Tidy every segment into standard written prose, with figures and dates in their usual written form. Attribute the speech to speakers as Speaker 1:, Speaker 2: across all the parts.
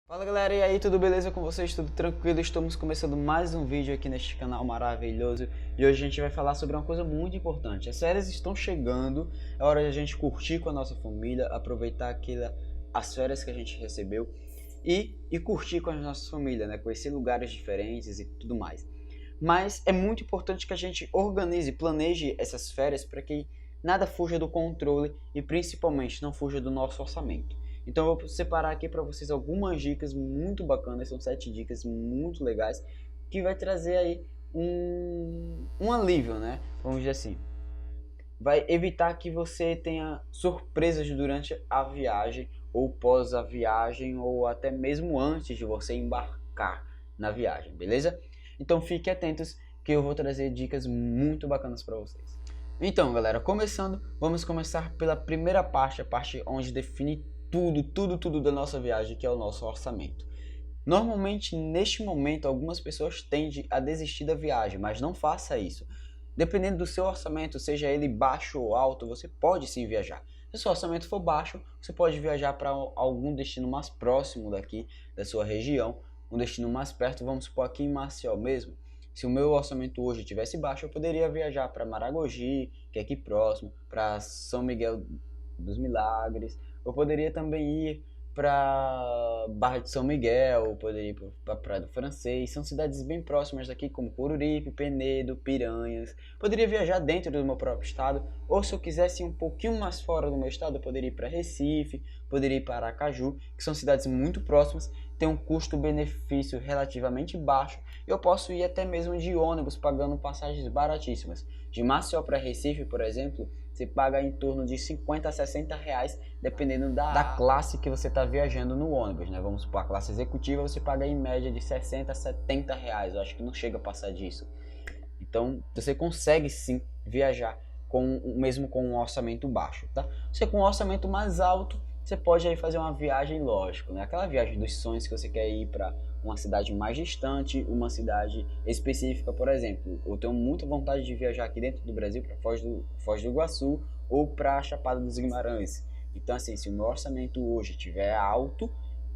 Speaker 1: Fala galera, e aí, tudo beleza com vocês? Tudo tranquilo? Estamos começando mais um vídeo aqui neste canal maravilhoso e hoje a gente vai falar sobre uma coisa muito importante. As férias estão chegando, é hora de a gente curtir com a nossa família, aproveitar as férias que a gente recebeu e curtir com a nossa família, né? Conhecer lugares diferentes e tudo mais. Mas é muito importante que a gente organize, planeje essas férias para que nada fuja do controle e principalmente não fuja do nosso orçamento. Então eu vou separar aqui para vocês algumas dicas muito bacanas, são 7 dicas muito legais, que vai trazer aí um alívio, né? Vamos dizer assim. Vai evitar que você tenha surpresas durante a viagem, ou pós a viagem, ou até mesmo antes de você embarcar na viagem, beleza? Então fiquem atentos que eu vou trazer dicas muito bacanas para vocês. Então galera, vamos começar pela primeira parte, a parte onde define tudo da nossa viagem, que é o nosso orçamento. Normalmente, neste momento, algumas pessoas tendem a desistir da viagem, mas não faça isso. Dependendo do seu orçamento, seja ele baixo ou alto, você pode sim viajar. Se o seu orçamento for baixo, você pode viajar para algum destino mais próximo daqui, da sua região, um destino mais perto, vamos supor aqui em Maceió mesmo. Se o meu orçamento hoje estivesse baixo, eu poderia viajar para Maragogi, que é aqui próximo, para São Miguel dos Milagres. Eu poderia também ir para Barra de São Miguel, poderia ir para Praia do Francês. São cidades bem próximas daqui, como Coruripe, Penedo, Piranhas. Poderia viajar dentro do meu próprio estado, ou se eu quisesse ir um pouquinho mais fora do meu estado, eu poderia ir para Recife, poderia ir para Aracaju, que são cidades muito próximas, tem um custo-benefício relativamente baixo. Eu posso ir até mesmo de ônibus, pagando passagens baratíssimas. De Maceió para Recife, por exemplo, você paga em torno de 50 a 60 reais, dependendo da classe que você está viajando no ônibus, né? Vamos supor, a classe executiva você paga em média de 60 a 70 reais, eu acho que não chega a passar disso. Então, você consegue sim viajar mesmo com um orçamento baixo, tá? Você com um orçamento mais alto, você pode aí fazer uma viagem, lógico, né? Aquela viagem dos sonhos que você quer ir para uma cidade mais distante, uma cidade específica, por exemplo. Eu tenho muita vontade de viajar aqui dentro do Brasil para Foz do Iguaçu ou para Chapada dos Guimarães. Então, assim, se o meu orçamento hoje estiver alto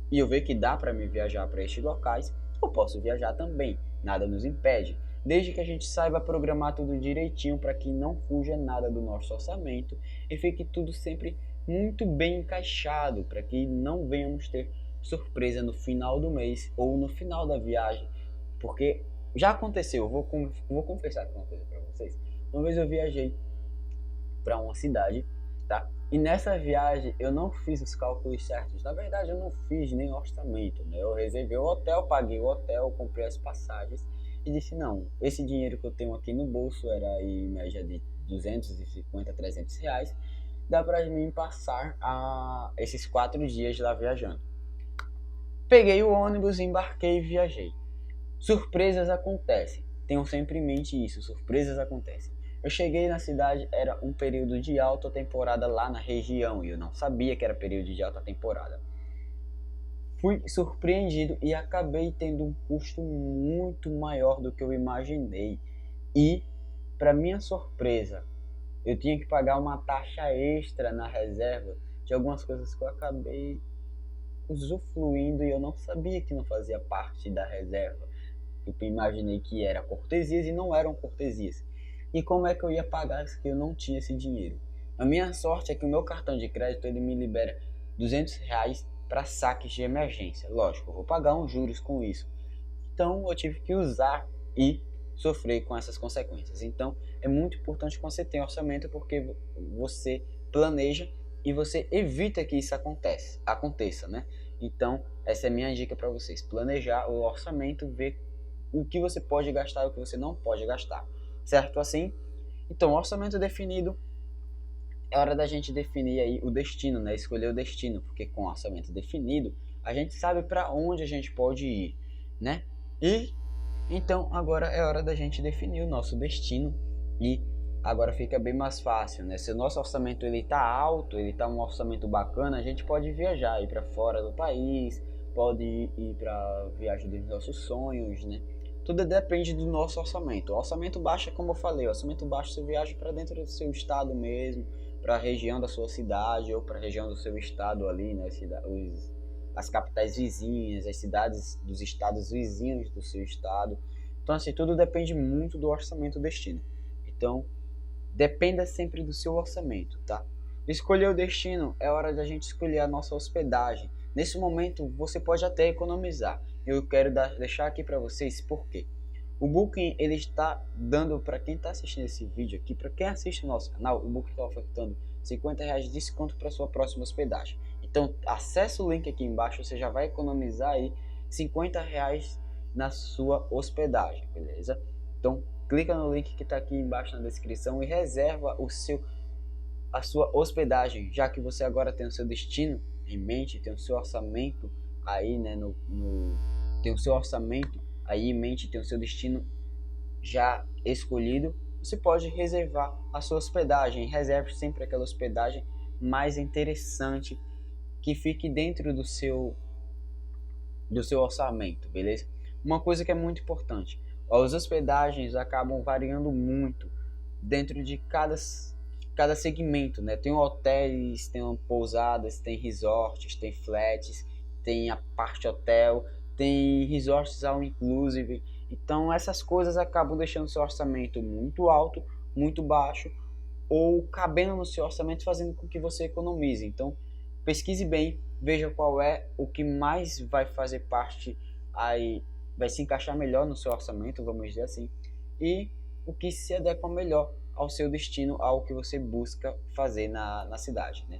Speaker 1: e eu ver que dá para me viajar para estes locais, eu posso viajar também. Nada nos impede. Desde que a gente saiba programar tudo direitinho para que não fuja nada do nosso orçamento e fique tudo sempre muito bem encaixado, para que não venhamos ter surpresa no final do mês ou no final da viagem, porque já aconteceu. Vou confessar uma coisa para vocês. Uma vez eu viajei para uma cidade, tá? E nessa viagem eu não fiz os cálculos certos. Na verdade, eu não fiz nem orçamento, né? Eu reservei o hotel, paguei o hotel, comprei as passagens e disse: não, esse dinheiro que eu tenho aqui no bolso era em média de 250, 300 reais. Dá para mim passar esses 4 dias lá viajando. Peguei o ônibus, embarquei e viajei. Surpresas acontecem. Tenham sempre em mente isso, surpresas acontecem. Eu cheguei na cidade, era um período de alta temporada lá na região e eu não sabia que era período de alta temporada. Fui surpreendido e acabei tendo um custo muito maior do que eu imaginei. E, para minha surpresa, eu tinha que pagar uma taxa extra na reserva de algumas coisas que eu acabei usufruindo e eu não sabia que não fazia parte da reserva. Eu imaginei que era cortesias e não eram cortesias. E como é que eu ia pagar se eu não tinha esse dinheiro? A minha sorte é que o meu cartão de crédito ele me libera 200 reais para saques de emergência. Lógico, eu vou pagar uns juros com isso. Então eu tive que usar e sofrer com essas consequências. Então é muito importante que você tenha orçamento, porque você planeja e você evita que isso aconteça, né? Então essa é a minha dica para vocês: planejar o orçamento, ver o que você pode gastar e o que você não pode gastar, certo? Assim, então orçamento definido, é hora da gente definir aí o destino, né? Escolher o destino, porque com orçamento definido a gente sabe para onde a gente pode ir, né? E então agora é hora da gente definir o nosso destino e agora fica bem mais fácil, né? Se o nosso orçamento ele tá alto, ele tá um orçamento bacana, a gente pode viajar, ir para fora do país, pode ir para viagem dos nossos sonhos, né? Tudo depende do nosso orçamento. O orçamento baixo é como eu falei, o orçamento baixo você viaja para dentro do seu estado mesmo, para a região da sua cidade ou para a região do seu estado ali, né? as capitais vizinhas, as cidades dos estados vizinhos do seu estado. Então, assim, tudo depende muito do orçamento do destino. Então, dependa sempre do seu orçamento, tá? Escolher o destino é hora da gente escolher a nossa hospedagem. Nesse momento, você pode até economizar. Eu quero deixar aqui para vocês por quê. O Booking, ele está dando, para quem está assistindo esse vídeo aqui, para quem assiste o nosso canal, o Booking está ofertando R$50 de desconto para sua próxima hospedagem. Então, acesse o link aqui embaixo, você já vai economizar aí R$50 na sua hospedagem, beleza? Então, clica no link que está aqui embaixo na descrição e reserva a sua hospedagem, já que você agora tem o seu destino em mente, tem o seu orçamento aí, né, tem o seu orçamento aí em mente, tem o seu destino já escolhido. Você pode reservar a sua hospedagem. Reserve sempre aquela hospedagem mais interessante, que fique dentro do seu orçamento, beleza? Uma coisa que é muito importante, as hospedagens acabam variando muito dentro de cada segmento, né? Tem hotéis, tem pousadas, tem resorts, tem flats, tem a parte hotel, tem resorts all inclusive. Então essas coisas acabam deixando seu orçamento muito alto, muito baixo, ou cabendo no seu orçamento, fazendo com que você economize. Então pesquise bem, veja qual é o que mais vai fazer parte aí, vai se encaixar melhor no seu orçamento, vamos dizer assim, e o que se adequa melhor ao seu destino, ao que você busca fazer na cidade, né?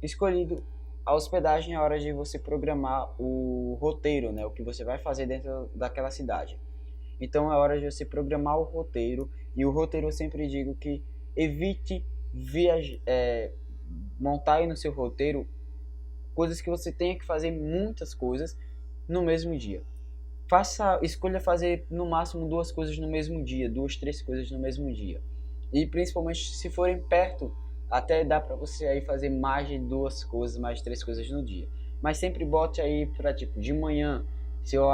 Speaker 1: Escolhido a hospedagem, é hora de você programar o roteiro, né? O que você vai fazer dentro daquela cidade. Então é hora de você programar o roteiro, e o roteiro eu sempre digo que evite montar aí no seu roteiro coisas que você tenha que fazer muitas coisas no mesmo dia. Escolha fazer no máximo 2 coisas no mesmo dia, 2, 3 coisas no mesmo dia. E principalmente se forem perto, até dá para você aí fazer mais de 2 coisas, mais de 3 coisas no dia. Mas sempre bote aí para tipo de manhã, se eu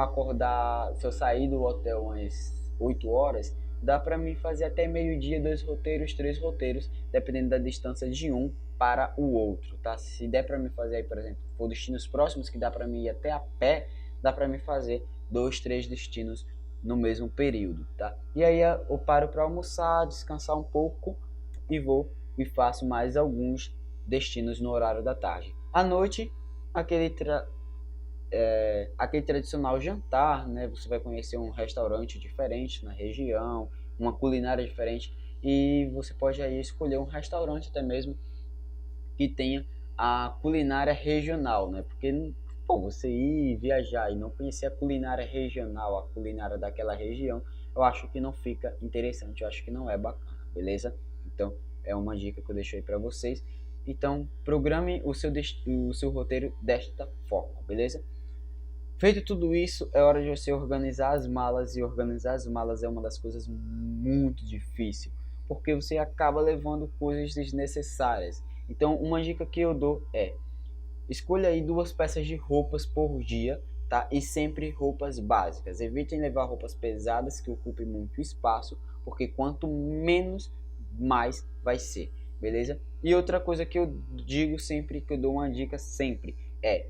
Speaker 1: sair do hotel às 8 horas, dá para mim fazer até meio-dia 2 roteiros, 3 roteiros, dependendo da distância de um para o outro, tá? Se der para mim fazer aí, por exemplo, for destinos próximos que dá para mim ir até a pé, dá para mim fazer 2, 3 destinos no mesmo período, tá? E aí eu paro para almoçar, descansar um pouco e vou e faço mais alguns destinos no horário da tarde. À noite, aquele tradicional jantar, né? Você vai conhecer um restaurante diferente na região, uma culinária diferente, e você pode aí escolher um restaurante até mesmo que tenha a culinária regional, né? Porque você ir viajar e não conhecer a culinária regional, a culinária daquela região, eu acho que não fica interessante, eu acho que não é bacana, beleza? Então é uma dica que eu deixo aí para vocês. Então programe o seu roteiro desta forma, beleza? Feito tudo isso, é hora de você organizar as malas, e organizar as malas é uma das coisas muito difíceis, porque você acaba levando coisas desnecessárias. Então uma dica que eu dou é: escolha aí 2 peças de roupas por dia, tá? E sempre roupas básicas. Evitem levar roupas pesadas que ocupem muito espaço, porque quanto menos, mais vai ser, beleza? E outra coisa que eu digo sempre, que eu dou uma dica sempre, é: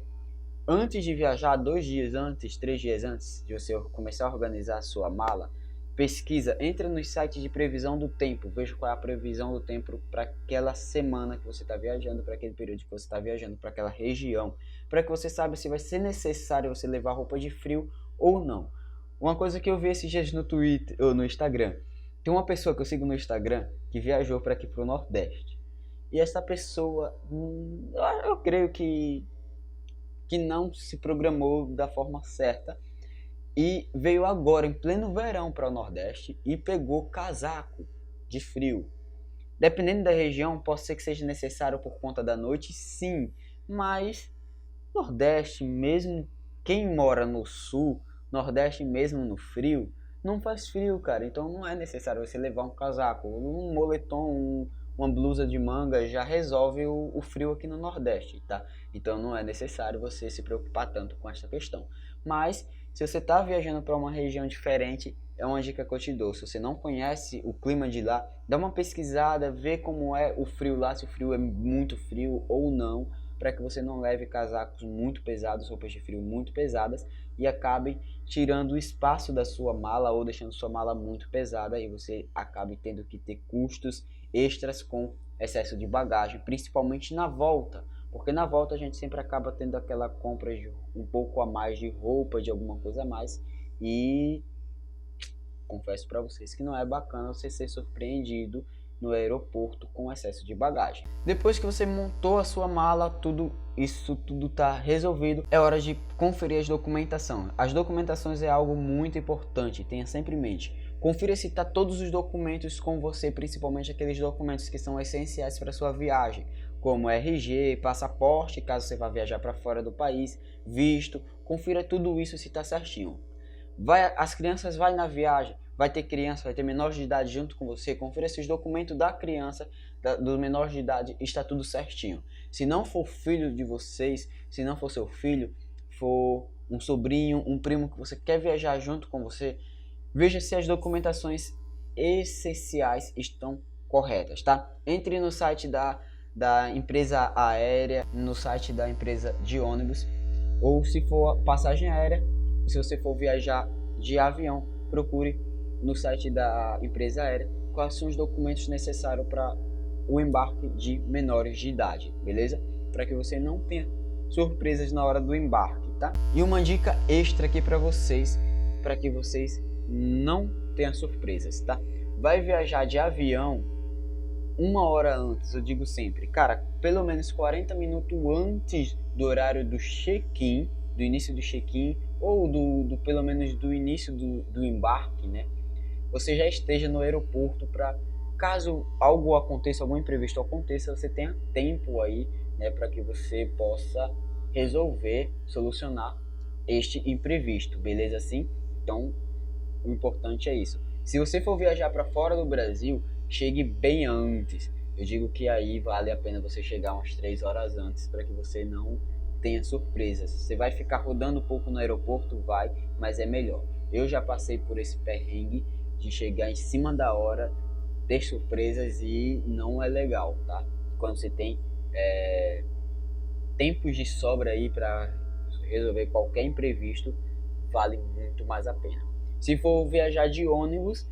Speaker 1: antes de viajar, 2 dias antes, 3 dias antes de você começar a organizar a sua mala, pesquisa, entra nos sites de previsão do tempo, veja qual é a previsão do tempo para aquela semana que você está viajando, para aquele período que você está viajando, para aquela região, para que você saiba se vai ser necessário você levar roupa de frio ou não. Uma coisa que eu vi esses dias no Twitter ou no Instagram, tem uma pessoa que eu sigo no Instagram que viajou para aqui, para o Nordeste, e essa pessoa, eu creio que não se programou da forma certa, e veio agora em pleno verão para o Nordeste e pegou casaco de frio. Dependendo da região, pode ser que seja necessário por conta da noite, sim, mas Nordeste, mesmo quem mora no Sul, Nordeste mesmo no frio, não faz frio, cara. Então não é necessário você levar um casaco, um moletom, uma blusa de manga já resolve o frio aqui no Nordeste, tá? Então não é necessário você se preocupar tanto com essa questão. Mas se você está viajando para uma região diferente, é uma dica que eu te dou. Se você não conhece o clima de lá, dá uma pesquisada, vê como é o frio lá, se o frio é muito frio ou não, para que você não leve casacos muito pesados, roupas de frio muito pesadas e acabe tirando o espaço da sua mala ou deixando sua mala muito pesada e você acabe tendo que ter custos extras com excesso de bagagem, principalmente na volta. Porque na volta a gente sempre acaba tendo aquela compra de um pouco a mais de roupa, de alguma coisa a mais. E confesso para vocês que não é bacana você ser surpreendido no aeroporto com excesso de bagagem. Depois que você montou a sua mala, tudo está resolvido, é hora de conferir as documentações. As documentações é algo muito importante, tenha sempre em mente. Confira se está todos os documentos com você, principalmente aqueles documentos que são essenciais para sua viagem, como RG, passaporte, caso você vá viajar para fora do país, visto. Confira tudo isso se está certinho. As crianças vai na viagem, vai ter criança, vai ter menor de idade junto com você, confira se os documentos da criança, do menor de idade, está tudo certinho. Se não for filho de vocês, se não for seu filho, for um sobrinho, um primo que você quer viajar junto com você, veja se as documentações essenciais estão corretas, tá? Entre no site da empresa aérea, no site da empresa de ônibus, ou se for passagem aérea, se você for viajar de avião, procure no site da empresa aérea quais são os documentos necessários para o embarque de menores de idade, beleza? Para que você não tenha surpresas na hora do embarque, tá? E uma dica extra aqui para vocês, para que vocês não tenham surpresas, tá? Vai viajar de avião 1 hora antes, eu digo sempre, cara, pelo menos 40 minutos antes do horário do check-in, do início do check-in, ou pelo menos do início do embarque, né? Você já esteja no aeroporto para, caso algo aconteça, algum imprevisto aconteça, você tenha tempo aí, né, para que você possa resolver, solucionar este imprevisto, beleza assim? Então, o importante é isso. Se você for viajar para fora do Brasil, chegue bem antes. Eu digo que aí vale a pena você chegar umas 3 horas antes para que você não tenha surpresas. Você vai ficar rodando um pouco no aeroporto, vai, mas é melhor. Eu já passei por esse perrengue de chegar em cima da hora, ter surpresas e não é legal, tá? Quando você tem tempos de sobra aí para resolver qualquer imprevisto, vale muito mais a pena. Se for viajar de ônibus,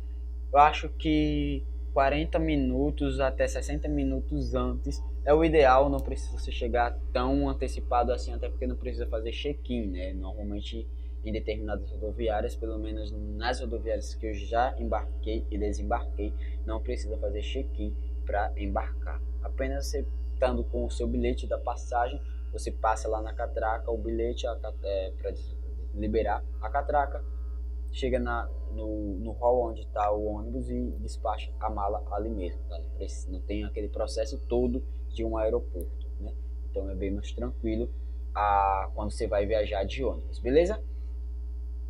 Speaker 1: eu acho que 40 minutos até 60 minutos antes é o ideal, não precisa você chegar tão antecipado assim, até porque não precisa fazer check-in, né? Normalmente em determinadas rodoviárias, pelo menos nas rodoviárias que eu já embarquei e desembarquei, não precisa fazer check-in para embarcar. Apenas você estando com o seu bilhete da passagem, você passa lá na catraca o bilhete para liberar a catraca, chega no hall onde está o ônibus e despacha a mala ali mesmo, tá? Não tem aquele processo todo de um aeroporto, né? Então é bem mais tranquilo quando você vai viajar de ônibus, beleza?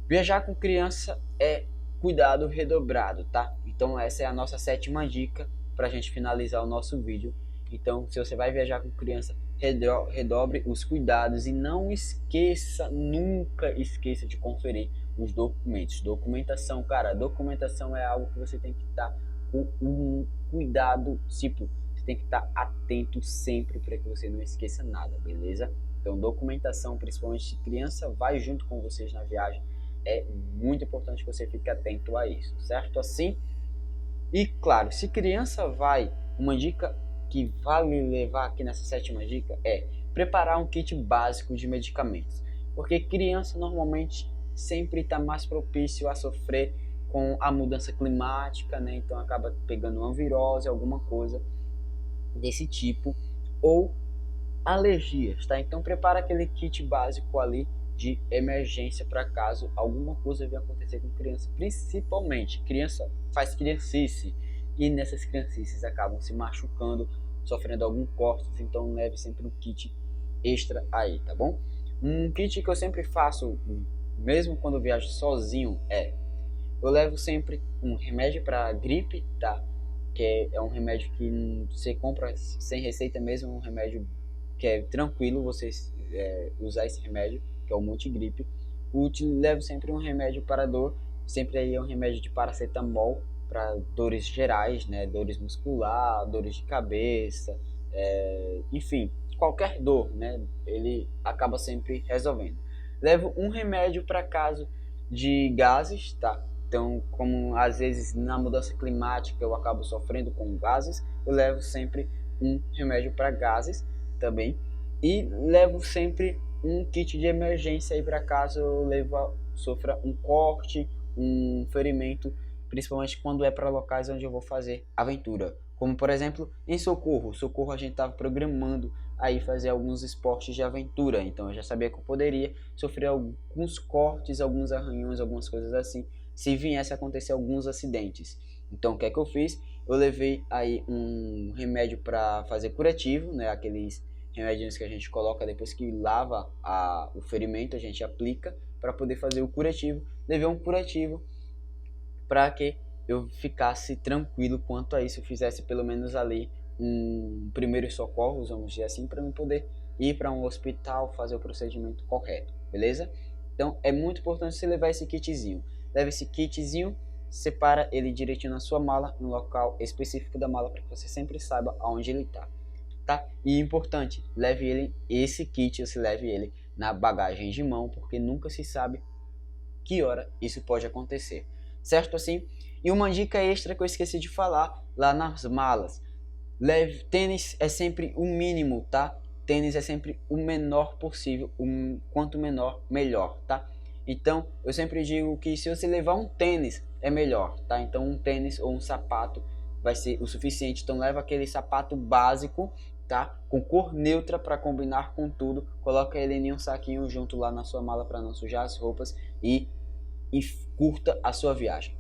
Speaker 1: Viajar com criança é cuidado redobrado, tá? Então essa é a nossa 7ª dica para a gente finalizar o nosso vídeo. Então, se você vai viajar com criança, redobre os cuidados e não esqueça, nunca esqueça de conferir os documentos. Documentação, cara, documentação é algo que você tem que estar com um cuidado, tipo, você tem que estar atento sempre para que você não esqueça nada, beleza? Então, documentação, principalmente se criança vai junto com vocês na viagem, é muito importante que você fique atento a isso, certo? Assim, e claro, se criança vai, uma dica que vale levar aqui nessa 7ª dica é preparar um kit básico de medicamentos, porque criança normalmente sempre está mais propício a sofrer com a mudança climática, né? Então acaba pegando uma virose, alguma coisa desse tipo, ou alergias, tá? Então prepara aquele kit básico ali de emergência para caso alguma coisa venha acontecer com criança, principalmente criança faz criancice e nessas criancices acabam se machucando, sofrendo algum corte, então leve sempre um kit extra aí, tá bom? Um kit que eu sempre faço, mesmo quando eu viajo sozinho, eu levo sempre um remédio para gripe, tá? Que é um remédio que você compra sem receita mesmo, um remédio que é tranquilo você usar esse remédio, que é o multigripe. Levo sempre um remédio para dor, sempre aí é um remédio de paracetamol para dores gerais, né? Dores muscular, dores de cabeça, enfim, qualquer dor, né? Ele acaba sempre resolvendo. Levo um remédio para caso de gases, tá? Então, como às vezes na mudança climática eu acabo sofrendo com gases, eu levo sempre um remédio para gases também. E levo sempre um kit de emergência aí para caso eu sofra um corte, um ferimento, principalmente quando é para locais onde eu vou fazer aventura. Como por exemplo em Socorro. Socorro a gente estava programando aí fazer alguns esportes de aventura, então eu já sabia que eu poderia sofrer alguns cortes, alguns arranhões, algumas coisas assim, se viesse a acontecer alguns acidentes. Então o que é que eu fiz? Eu levei aí um remédio para fazer curativo, né? Aqueles remédios que a gente coloca depois que lava o ferimento, a gente aplica para poder fazer o curativo. Levei um curativo para que eu ficasse tranquilo quanto a isso, eu fizesse pelo menos ali um primeiro socorro, vamos dizer assim, para eu poder ir para um hospital, fazer o procedimento correto, beleza? Então é muito importante você levar esse kitzinho. Leve esse kitzinho, separa ele direitinho na sua mala, no local específico da mala, para que você sempre saiba aonde ele está, tá? E importante, esse kit, você leve ele na bagagem de mão, porque nunca se sabe que hora isso pode acontecer, certo assim? E uma dica extra que eu esqueci de falar lá nas malas: tênis é sempre o mínimo, tá? Tênis é sempre o menor possível, quanto menor, melhor, tá? Então, eu sempre digo que se você levar um tênis, é melhor, tá? Então, um tênis ou um sapato vai ser o suficiente. Então, leva aquele sapato básico, tá? Com cor neutra para combinar com tudo. Coloca ele em um saquinho junto lá na sua mala para não sujar as roupas e curta a sua viagem.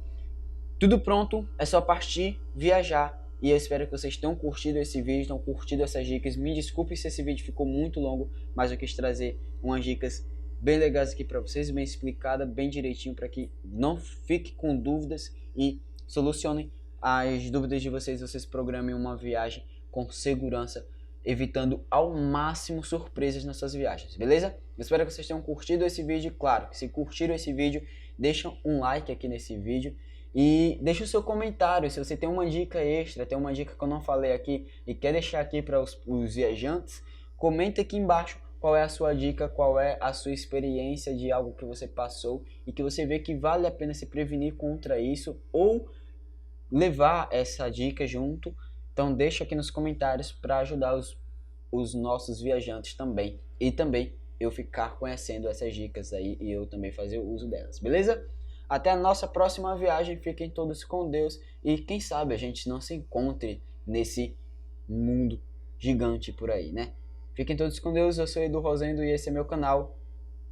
Speaker 1: Tudo pronto, é só partir, viajar. E eu espero que vocês tenham curtido esse vídeo, tenham curtido essas dicas. Me desculpe se esse vídeo ficou muito longo, mas eu quis trazer umas dicas bem legais aqui para vocês, bem explicada, bem direitinho, para que não fique com dúvidas e solucionem as dúvidas de vocês. Vocês programem uma viagem com segurança, evitando ao máximo surpresas nas suas viagens, beleza? Eu espero que vocês tenham curtido esse vídeo. Claro, se curtiram esse vídeo, deixa um like aqui nesse vídeo e deixa o seu comentário. Se você tem uma dica extra, tem uma dica que eu não falei aqui e quer deixar aqui para os viajantes, comenta aqui embaixo qual é a sua dica, qual é a sua experiência de algo que você passou e que você vê que vale a pena se prevenir contra isso ou levar essa dica junto. Então deixa aqui nos comentários para ajudar os nossos viajantes também, e também eu ficar conhecendo essas dicas aí e eu também fazer o uso delas, beleza? Até a nossa próxima viagem, fiquem todos com Deus e quem sabe a gente não se encontre nesse mundo gigante por aí, né? Fiquem todos com Deus, eu sou Edu Rosendo e esse é meu canal.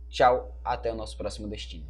Speaker 1: Tchau, até o nosso próximo destino.